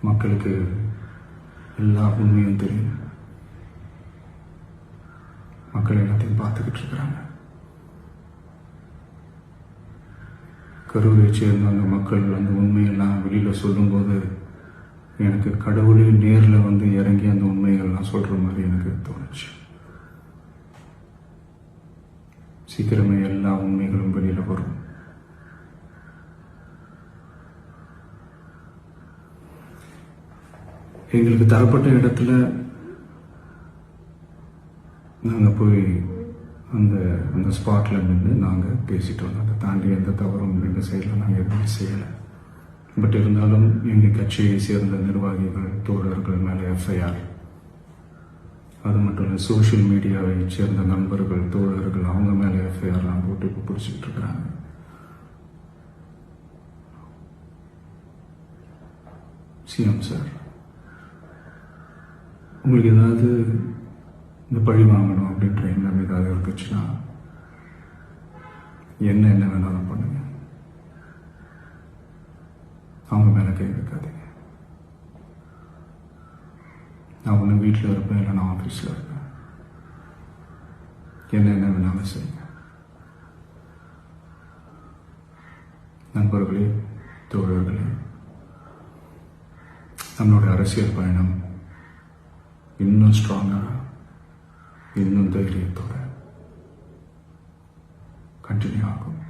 மக்களுக்கு எல்லா உண்மையும் தெரியும். மக்கள் எல்லாத்தையும் பார்த்துக்கிட்டு இருக்கிறாங்க. கரூரை சேர்ந்த அந்த மக்கள் அந்த உண்மையெல்லாம் வெளியில் சொல்லும்போது எனக்கு கடவுளே நேரில் வந்து இறங்கி அந்த உண்மைகள்லாம் சொல்கிற மாதிரி எனக்கு தோணுச்சு. சீக்கிரமே எல்லா உண்மைகளும் வெளியில் வரும். எங்களுக்கு தரப்பட்ட இடத்துல நாங்கள் போய் அந்த ஸ்பாட்டில் நின்று நாங்கள் பேசிட்டு வந்தோம். அதை தாண்டி எந்த தவறும் எங்கள் சைடில் நாங்கள் எதுவுமே செய்யலை. பட் இருந்தாலும் எங்கள் கட்சியை சேர்ந்த நிர்வாகிகள் தோழர்கள் மேலே எஃப்ஐஆர், அது மட்டும் இல்லை சோஷியல் மீடியாவை சேர்ந்த நண்பர்கள் தோழர்கள் அவங்க மேலே எஃப்ஐஆர்லாம் போட்டு இப்போ பிடிச்சிக்கிட்டு இருக்கிறாங்க. சிஎம் சார், உங்களுக்கு ஏதாவது இந்த பழி வாங்கணும் அப்படின்ற எண்ணம் ஏதாவது இருந்துச்சுன்னா என்ன வேணாலும் பண்ணுங்க. அவங்க மேல கை வைக்காதீங்க. நான் ஒன்று வீட்டில் இருப்பேன், இல்லை நான் ஆஃபீஸில் இருப்பேன். என்ன வேணாலும் செய்யுங்க. நண்பர்களே, தோழர்களே, நம்மளோட அரசியல் பயணம் இன்னும் ஸ்ட்ராங்காக, இன்னும் தைரியத்தோட கண்டினியூ ஆகும்.